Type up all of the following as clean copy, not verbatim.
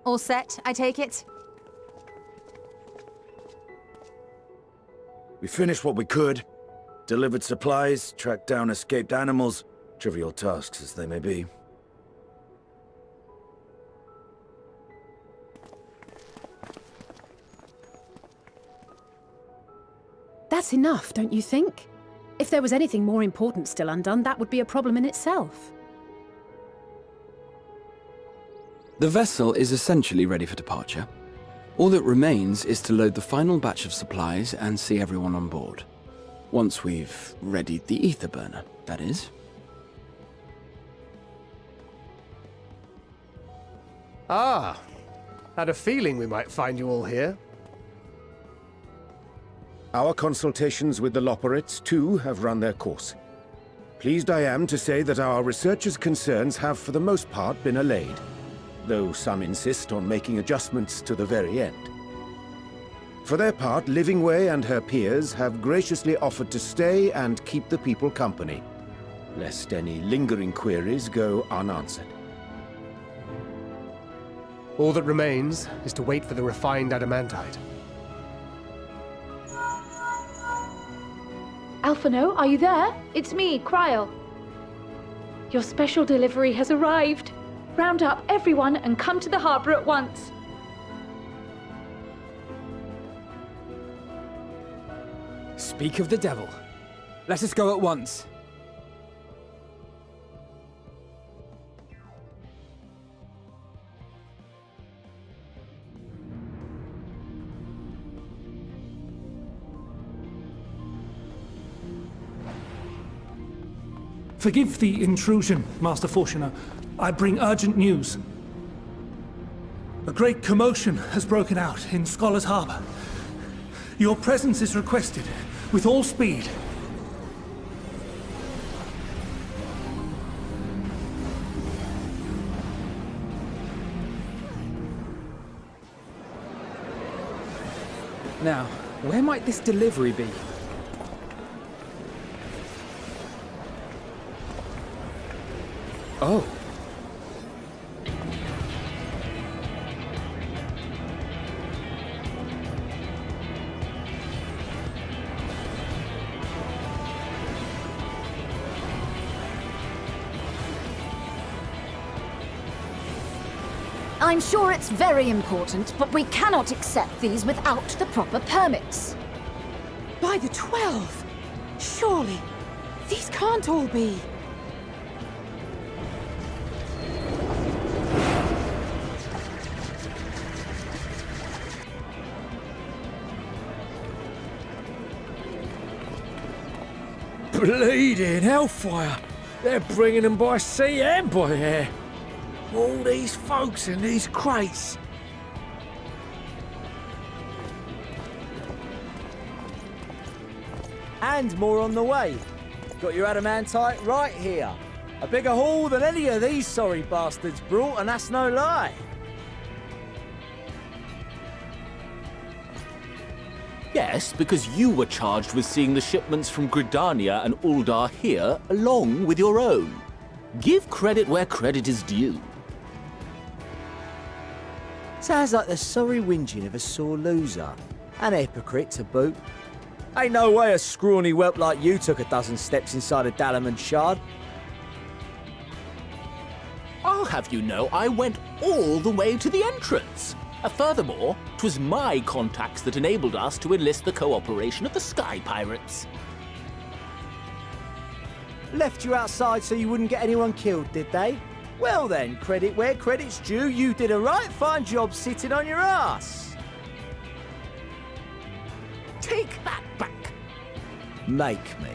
All set, I take it? We finished what we could. Delivered supplies, tracked down escaped animals. Trivial tasks as they may be. That's enough, don't you think? If there was anything more important still undone, that would be a problem in itself. The vessel is essentially ready for departure. All that remains is to load the final batch of supplies and see everyone on board. Once we've readied the ether burner, that is. Ah, had a feeling we might find you all here. Our consultations with the Loperates, too, have run their course. Pleased I am to say that our researchers' concerns have for the most part been allayed, though some insist on making adjustments to the very end. For their part, Livingway and her peers have graciously offered to stay and keep the people company, lest any lingering queries go unanswered. All that remains is to wait for the refined Adamantite. Alphino, are you there? It's me, Kryl. Your special delivery has arrived. Round up everyone and come to the harbor at once. Speak of the devil. Let us go at once. Forgive the intrusion, Master Fortuner. I bring urgent news. A great commotion has broken out in Scholar's Harbor. Your presence is requested, with all speed. Now, where might this delivery be? Oh. I'm sure it's very important, but we cannot accept these without the proper permits. By the 12! Surely, these can't all be... Bleeding hellfire! They're bringing them by sea and by air. All these folks in these crates. And more on the way. Got your adamantite right here. A bigger haul than any of these sorry bastards brought, and that's no lie. Yes, because you were charged with seeing the shipments from Gridania and Uldar here, along with your own. Give credit where credit is due. Sounds like the sorry whinging of a sore loser. An hypocrite to boot. Ain't no way a scrawny whelp like you took a dozen steps inside a Dalamon shard. I'll have you know I went all the way to the entrance. Furthermore, 'twas my contacts that enabled us to enlist the cooperation of the Sky Pirates. Left you outside so you wouldn't get anyone killed, did they? Well then, credit where credit's due, you did a right fine job sitting on your ass. Take that back. Make me.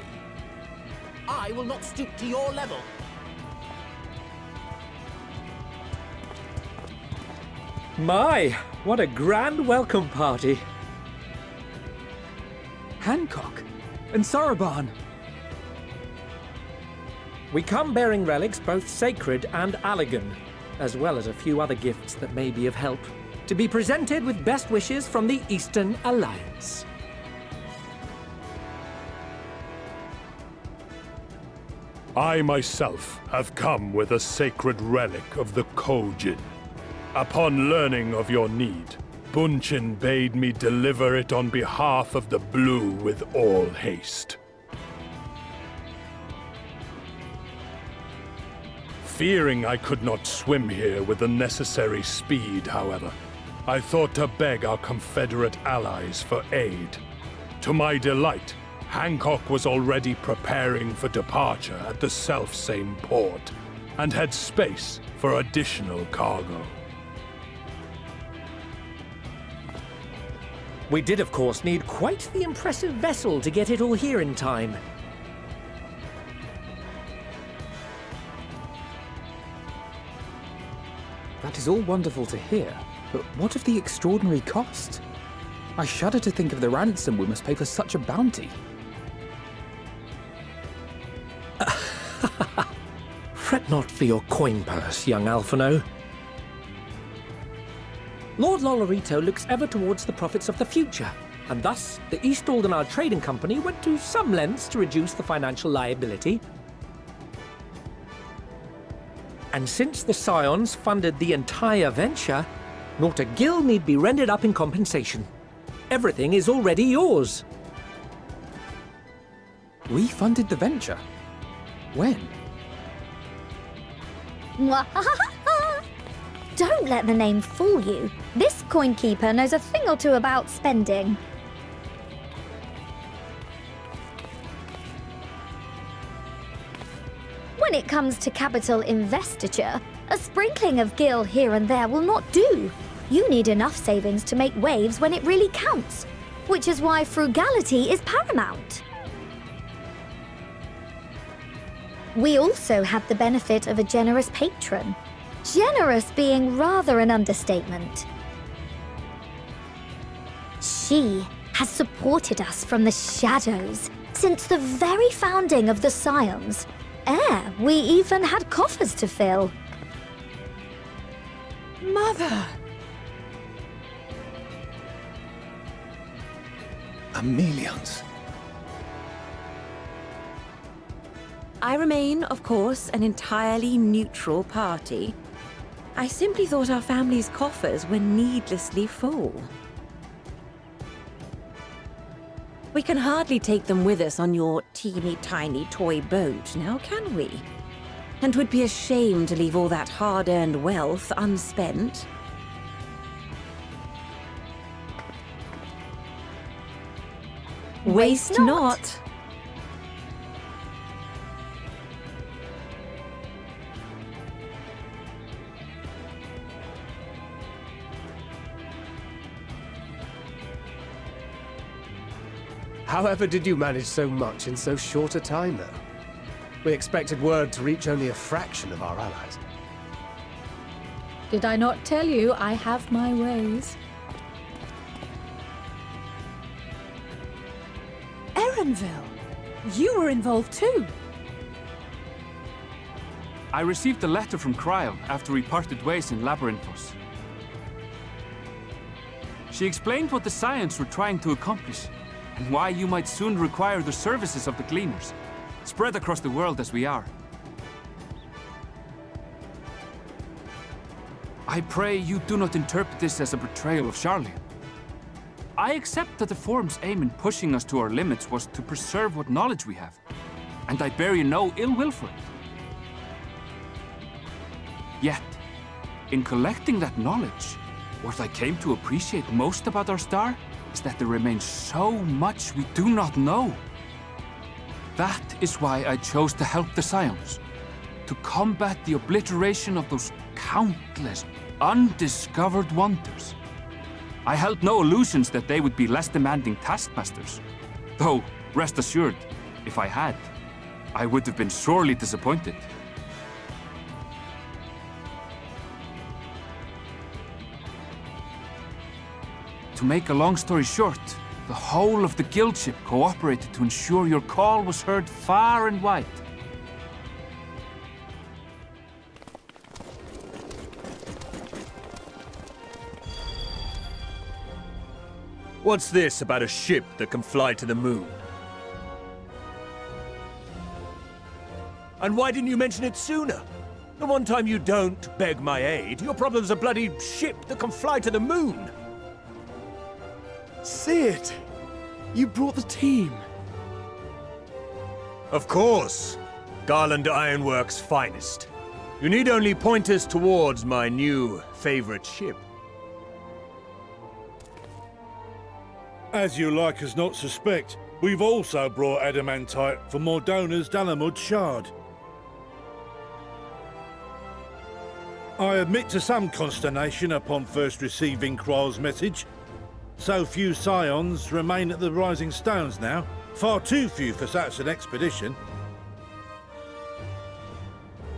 I will not stoop to your level. My, what a grand welcome party. Hancock and Soroban. We come bearing relics both sacred and allegan, as well as a few other gifts that may be of help, to be presented with best wishes from the Eastern Alliance. I myself have come with a sacred relic of the Kojin. Upon learning of your need, Bunchin bade me deliver it on behalf of the Blue with all haste. Fearing I could not swim here with the necessary speed, however, I thought to beg our Confederate allies for aid. To my delight, Hancock was already preparing for departure at the selfsame port, and had space for additional cargo. We did, of course, need quite the impressive vessel to get it all here in time. That is all wonderful to hear, but what of the extraordinary cost? I shudder to think of the ransom we must pay for such a bounty. Fret not for your coin purse, young Alphino. Lord Lolorito looks ever towards the profits of the future, and thus the East Aldenar Trading Company went to some lengths to reduce the financial liability. And since the Scions funded the entire venture, not a gill need be rendered up in compensation. Everything is already yours. We funded the venture? When? Don't let the name fool you. This coinkeeper knows a thing or two about spending. When it comes to capital investiture, a sprinkling of gil here and there will not do. You need enough savings to make waves when it really counts, which is why frugality is paramount. We also had the benefit of a generous patron. Generous being rather an understatement. She has supported us from the shadows since the very founding of the Scions. We even had coffers to fill. Mother! Amelians. I remain, of course, an entirely neutral party. I simply thought our family's coffers were needlessly full. We can hardly take them with us on your teeny-tiny toy boat, now can we? And 'twould be a shame to leave all that hard-earned wealth unspent. Waste not. However did you manage so much in so short a time, though? We expected word to reach only a fraction of our allies. Did I not tell you I have my ways? Erenville! You were involved too! I received a letter from Cryle after we parted ways in Labyrinthos. She explained what the Scions were trying to accomplish, and why you might soon require the services of the Gleaners, spread across the world as we are. I pray you do not interpret this as a betrayal of Charlian. I accept that the Forum's aim in pushing us to our limits was to preserve what knowledge we have, and I bear you no ill will for it. Yet, in collecting that knowledge, what I came to appreciate most about our star is that there remains so much we do not know. That is why I chose to help the Scions, to combat the obliteration of those countless, undiscovered wonders. I held no illusions that they would be less demanding taskmasters, though, rest assured, if I had, I would have been sorely disappointed. To make a long story short, the whole of the guildship cooperated to ensure your call was heard far and wide. What's this about a ship that can fly to the moon? And why didn't you mention it sooner? The one time you don't beg my aid, your problem's a bloody ship that can fly to the moon. See it! You brought the team. Of course. Garland Ironworks' finest. You need only point us towards my new favorite ship. As you like us not suspect, we've also brought Adamantite for Mordona's Dalamud Shard. I admit to some consternation upon first receiving Kryl's message. So few scions remain at the Rising Stones now. Far too few for such an expedition.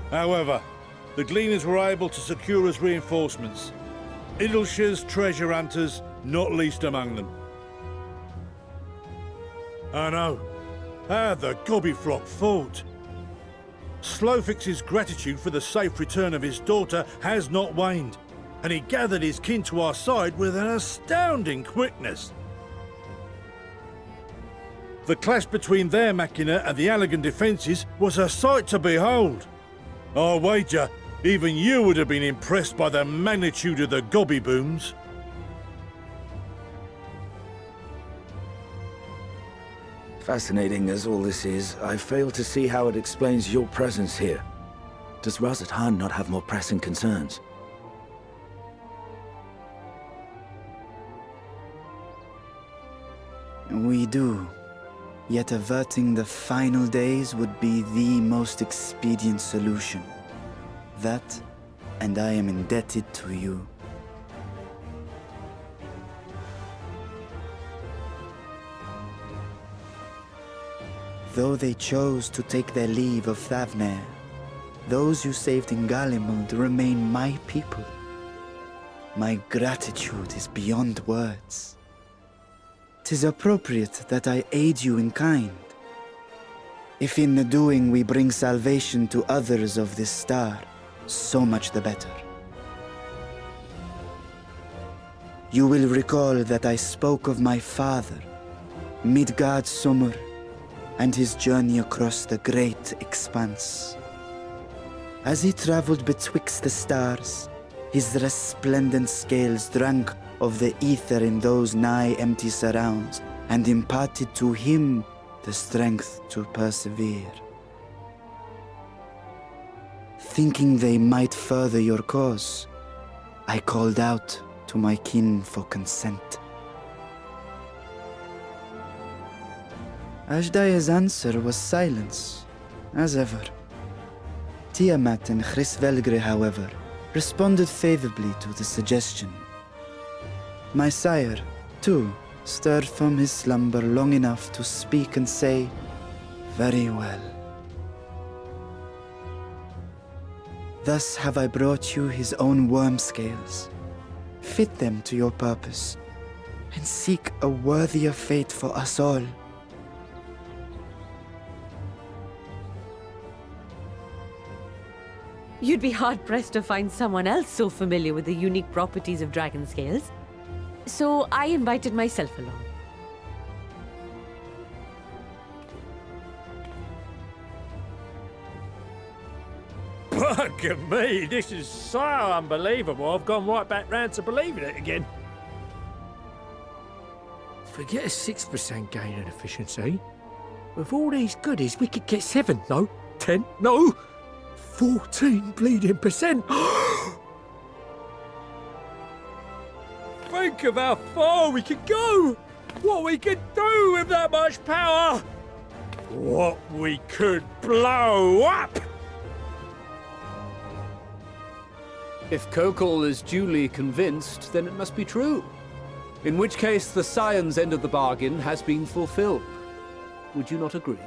However, the Gleaners were able to secure us reinforcements. Idleshire's treasure hunters, not least among them. I know. How the Gobbyflock fought. Slowfix's gratitude for the safe return of his daughter has not waned, and he gathered his kin to our side with an astounding quickness. The clash between their machina and the Allegan defences was a sight to behold. I wager even you would have been impressed by the magnitude of the gobby booms. Fascinating as all this is, I fail to see how it explains your presence here. Does Razat Han not have more pressing concerns? We do. Yet averting the final days would be the most expedient solution. That, and I am indebted to you. Though they chose to take their leave of Thavnair, those you saved in Galimund remain my people. My gratitude is beyond words. 'Tis appropriate that I aid you in kind. If in the doing we bring salvation to others of this star, so much the better. You will recall that I spoke of my father, Midgard Summer, and his journey across the great expanse. As he traveled betwixt the stars, his resplendent scales drank of the ether in those nigh empty surrounds, and imparted to him the strength to persevere. Thinking they might further your cause, I called out to my kin for consent. Ashdai's answer was silence, as ever. Tiamat and Chris-Velgre, however, responded favorably to the suggestion. My sire, too, stirred from his slumber long enough to speak and say, "Very well." Thus have I brought you his own worm scales. Fit them to your purpose, and seek a worthier fate for us all. You'd be hard-pressed to find someone else so familiar with the unique properties of dragon scales. So I invited myself along. Bugger me, this is so unbelievable. I've gone right back round to believing it again. Forget a 6% gain in efficiency. With all these goodies, we could get 7, no, 10, no, 14 bleeding percent. Think of how far we could go! What we could do with that much power! What we could blow up! If Kokol is duly convinced, then it must be true. In which case, the science end of the bargain has been fulfilled. Would you not agree?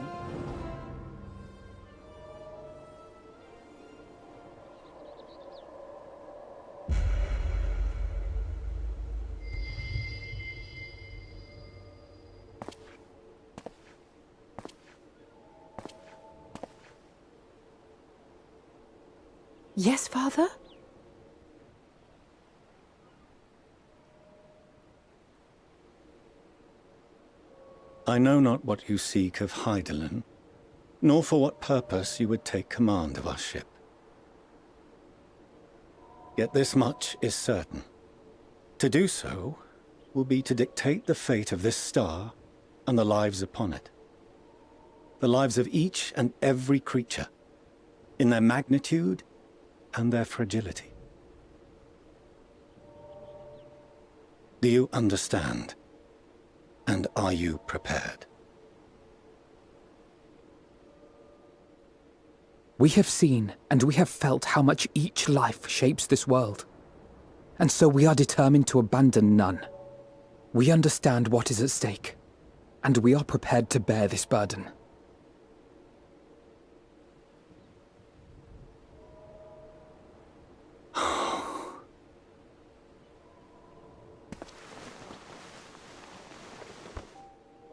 Yes, Father? I know not what you seek of Hydaelyn, nor for what purpose you would take command of our ship. Yet this much is certain. To do so will be to dictate the fate of this star and the lives upon it. The lives of each and every creature, in their magnitude and their fragility. Do you understand? And are you prepared? We have seen and we have felt how much each life shapes this world. And so we are determined to abandon none. We understand what is at stake, and we are prepared to bear this burden.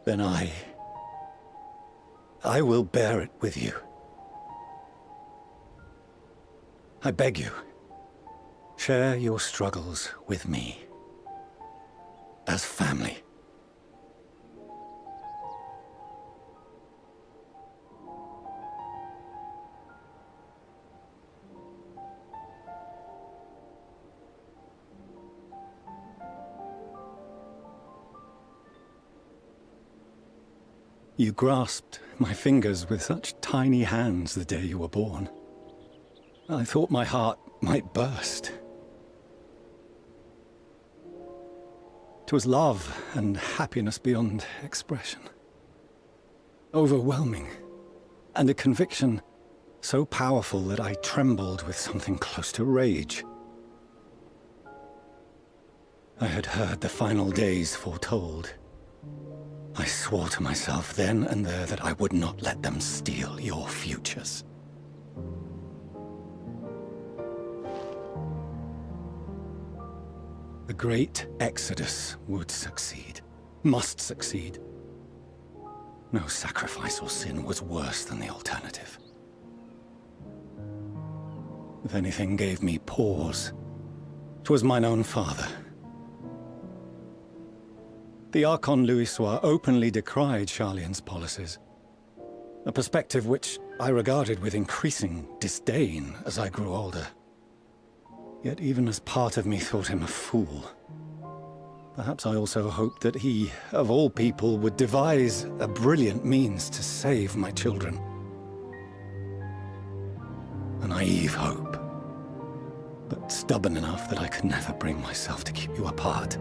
Then I will bear it with you. I beg you, share your struggles with me. As family. You grasped my fingers with such tiny hands the day you were born. I thought my heart might burst. 'Twas love and happiness beyond expression. Overwhelming, and a conviction so powerful that I trembled with something close to rage. I had heard the final days foretold. I swore to myself then and there that I would not let them steal your futures. The great exodus would succeed, must succeed. No sacrifice or sin was worse than the alternative. If anything gave me pause, 'twas mine own father. The Archon Louisoix openly decried Charlian's policies, a perspective which I regarded with increasing disdain as I grew older. Yet even as part of me thought him a fool, perhaps I also hoped that he, of all people, would devise a brilliant means to save my children. A naive hope, but stubborn enough that I could never bring myself to keep you apart.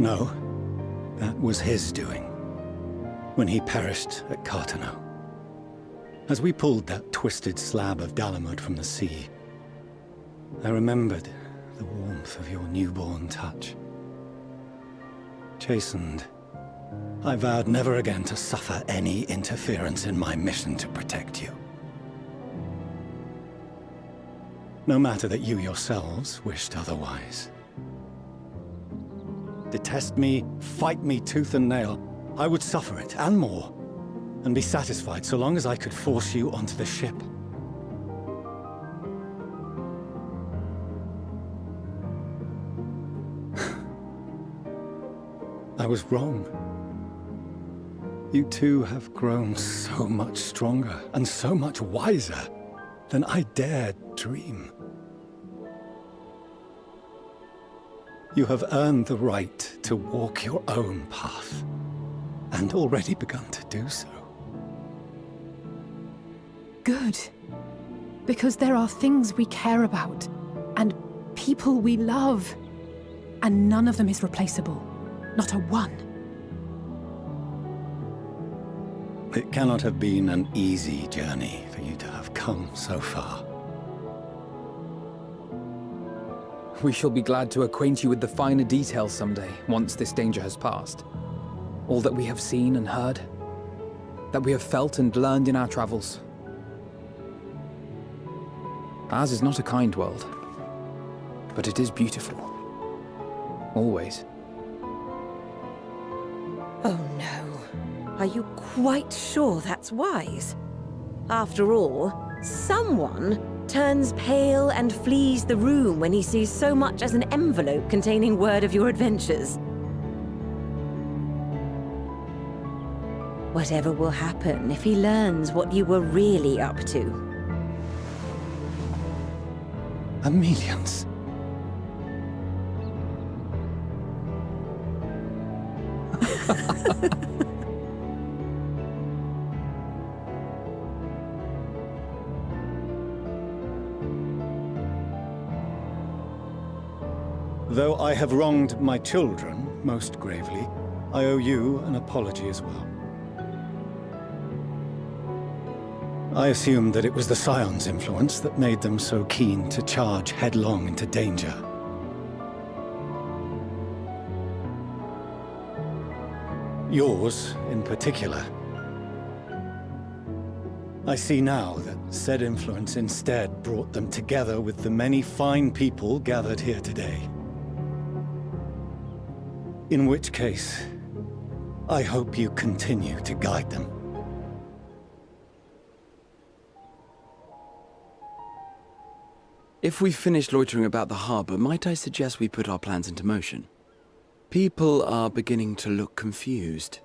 No, that was his doing, when he perished at Carteneau. As we pulled that twisted slab of Dalamud from the sea, I remembered the warmth of your newborn touch. Chastened, I vowed never again to suffer any interference in my mission to protect you. No matter that you yourselves wished otherwise. Detest me, fight me tooth and nail, I would suffer it, and more, and be satisfied so long as I could force you onto the ship. I was wrong. You two have grown so much stronger and so much wiser than I dared dream. You have earned the right to walk your own path, and already begun to do so. Good. Because there are things we care about, and people we love, and none of them is replaceable. Not a one. It cannot have been an easy journey for you to have come so far. We shall be glad to acquaint you with the finer details someday, once this danger has passed. All that we have seen and heard, that we have felt and learned in our travels. Ours is not a kind world, but it is beautiful. Always. Oh no. Are you quite sure that's wise? After all, someone turns pale and flees the room when he sees so much as an envelope containing word of your adventures. Whatever will happen if he learns what you were really up to. Amelians. Though I have wronged my children most gravely, I owe you an apology as well. I assumed that it was the Scion's influence that made them so keen to charge headlong into danger. Yours, in particular. I see now that said influence instead brought them together with the many fine people gathered here today. In which case, I hope you continue to guide them. If we've finished loitering about the harbor, might I suggest we put our plans into motion? People are beginning to look confused.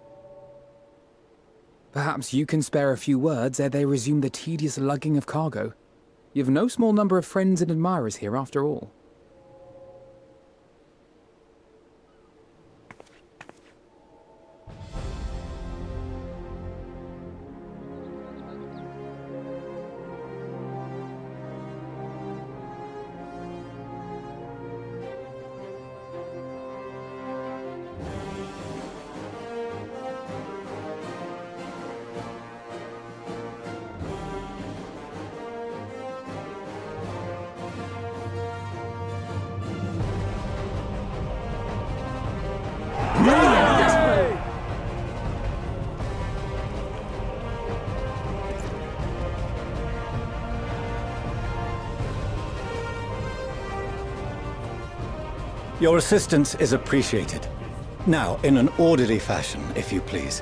Perhaps you can spare a few words ere they resume the tedious lugging of cargo. You've no small number of friends and admirers here after all. Your assistance is appreciated. Now, in an orderly fashion, if you please.